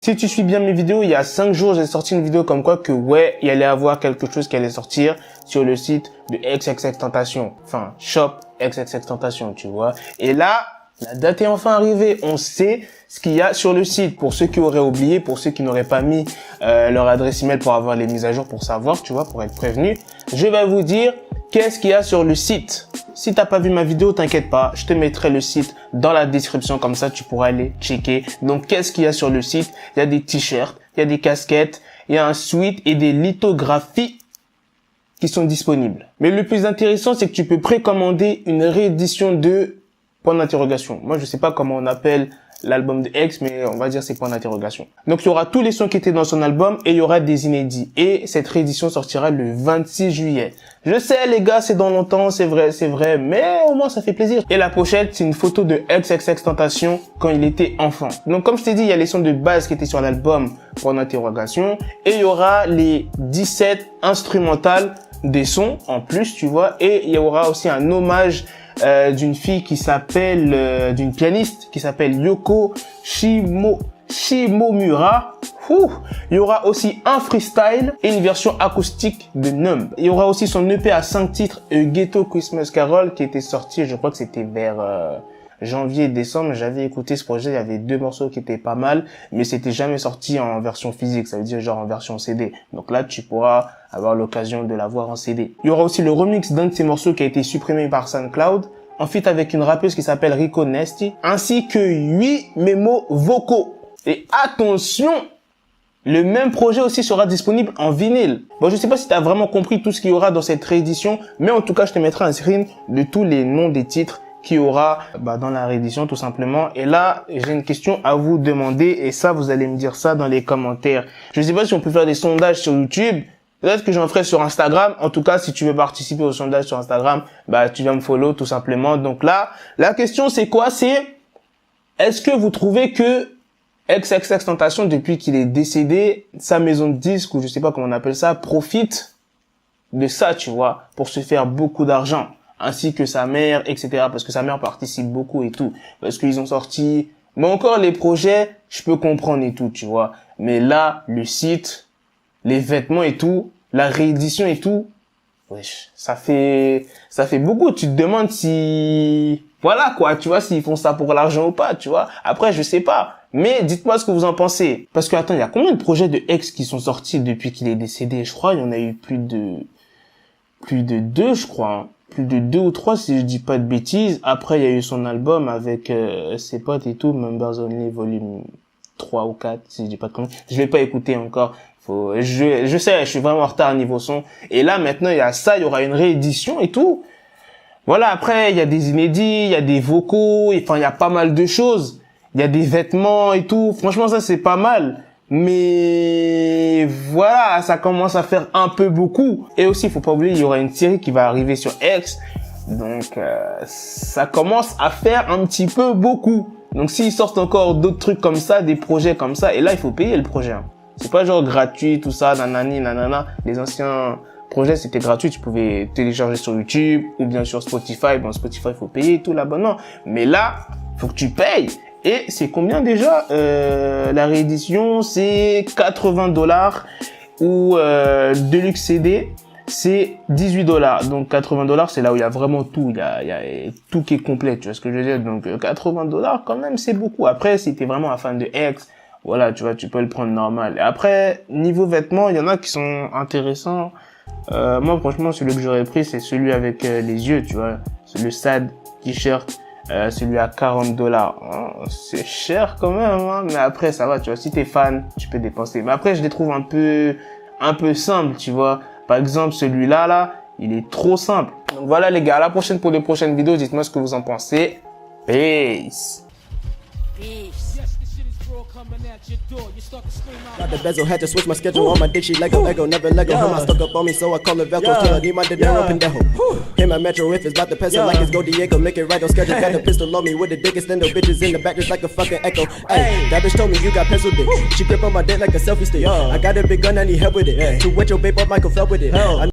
Si tu suis bien mes vidéos, il y a 5 jours, j'ai sorti une vidéo comme quoi que ouais, il y allait avoir quelque chose qui allait sortir sur le site de XXXTentacion. Enfin, shop XXXTentacion, tu vois. Et là, la date est enfin arrivée. On sait ce qu'il y a sur le site. Pour ceux qui auraient oublié, pour ceux qui n'auraient pas mis leur adresse email pour avoir les mises à jour, pour savoir, tu vois, pour être prévenu, je vais vous dire qu'est-ce qu'il y a sur le site. Si t'as pas vu ma vidéo, t'inquiète pas, je te mettrai le site dans la description, comme ça tu pourras aller checker. Donc qu'est-ce qu'il y a sur le site? Il y a des t-shirts, il y a des casquettes, il y a un sweat et des lithographies qui sont disponibles. Mais le plus intéressant, c'est que tu peux précommander une réédition de point d'interrogation. Moi, je sais pas comment on appelle l'album de X, mais on va dire c'est point d'interrogation. Donc, il y aura tous les sons qui étaient dans son album et il y aura des inédits. Et cette réédition sortira le 26 juillet. Je sais, les gars, c'est dans longtemps, c'est vrai, mais au moins, ça fait plaisir. Et la pochette, c'est une photo de XXXTentacion quand il était enfant. Donc, comme je t'ai dit, il y a les sons de base qui étaient sur l'album point d'interrogation et il y aura les 17 instrumentales des sons en plus, tu vois, et il y aura aussi un hommage d'une fille qui s'appelle, d'une pianiste qui s'appelle Yoko Shimomura. Il y aura aussi un freestyle et une version acoustique de Numb. Il y aura aussi son EP à 5 titres, Ghetto Christmas Carol, qui était sorti, je crois que c'était vers janvier et décembre. J'avais écouté ce projet, il y avait 2 morceaux qui étaient pas mal, mais c'était jamais sorti en version physique, ça veut dire genre en version CD. Donc là, tu pourras avoir l'occasion de l'avoir en CD. Il y aura aussi le remix d'un de ces morceaux qui a été supprimé par SoundCloud, en feat avec une rappeuse qui s'appelle Rico Nasty, ainsi que 8 mémos vocaux. Et attention, le même projet aussi sera disponible en vinyle. Bon, je sais pas si tu as vraiment compris tout ce qu'il y aura dans cette réédition, mais en tout cas, je te mettrai un screen de tous les noms des titres qu'il y aura dans la réédition tout simplement. Et là, j'ai une question à vous demander et ça, vous allez me dire ça dans les commentaires. Je sais pas si on peut faire des sondages sur YouTube. Peut-être que j'en ferai sur Instagram. En tout cas, si tu veux participer au sondage sur Instagram, tu viens me follow tout simplement. Donc là, la question c'est quoi? C'est est-ce que vous trouvez que XXXTentacion, depuis qu'il est décédé, sa maison de disques, ou je sais pas comment on appelle ça, profite de ça, tu vois, pour se faire beaucoup d'argent, ainsi que sa mère, etc. Parce que sa mère participe beaucoup et tout. Parce qu'ils ont sorti, mais encore les projets, je peux comprendre et tout, tu vois. Mais là, le site, les vêtements et tout, la réédition et tout, wesh, ça fait beaucoup. Tu te demandes si, voilà quoi, tu vois, s'ils font ça pour l'argent ou pas, tu vois. Après, je sais pas. Mais dites-moi ce que vous en pensez. Parce que attends, il y a combien de projets de X qui sont sortis depuis qu'il est décédé? Je crois, il y en a eu plus de 2, je crois. Hein. Plus de 2 ou 3 si je dis pas de bêtises. Après, il y a eu son album avec ses potes et tout, Members Only volume 3 ou 4 si je dis pas de conneries. Je vais pas écouter encore. Je sais, je suis vraiment en retard niveau son. Et là, maintenant, il y a ça, il y aura une réédition et tout. Voilà, après, il y a des inédits, il y a des vocaux, enfin, il y a pas mal de choses. Il y a des vêtements et tout. Franchement, ça, c'est pas mal. Mais voilà, ça commence à faire un peu beaucoup. Et aussi, il faut pas oublier, il y aura une série qui va arriver sur X. Donc, ça commence à faire un petit peu beaucoup. Donc, s'ils sortent encore d'autres trucs comme ça, des projets comme ça, et là, il faut payer le projet. Hein. C'est pas genre gratuit, tout ça, nanani, nanana. Les anciens projets, c'était gratuit. Tu pouvais télécharger sur YouTube ou bien sur Spotify. Bon, Spotify, il faut payer tout l'abonnement. Mais là, faut que tu payes. Et c'est combien déjà la réédition? C'est $80 ou Deluxe CD, c'est $18. Donc $80, c'est là où il y a vraiment tout. Il y a tout qui est complet, tu vois ce que je veux dire. Donc $80 quand même, c'est beaucoup. Après, si t'es vraiment un fan de X, voilà, tu vois, tu peux le prendre normal. Et après, niveau vêtements, il y en a qui sont intéressants. Moi, franchement, celui que j'aurais pris, c'est celui avec les yeux, tu vois. C'est le sad t-shirt. Celui à $40. C'est cher quand même, hein. Mais après, ça va, tu vois. Si t'es fan, tu peux dépenser. Mais après, je les trouve un peu simples, tu vois. Par exemple, celui-là, là, il est trop simple. Donc voilà, les gars. À la prochaine pour de prochaines vidéos. Dites-moi ce que vous en pensez. Peace. Got the bezel, had to switch my schedule. On my dick, she Lego, never Lego. Him, I stuck up on me, so I call it Velcro. Still, I need my dinero, pendejo. Him, my metro, if it's about the peso, like it's Go Diego, make it right on schedule. Got the pistol on me with the dick, extend the bitches in the back, just like a fucking echo. Hey, that bitch told me you got pencil dick. She grip on my dick like a selfie stick. I got a big gun, I need help with it. To wet your babe up, Michael fell with it.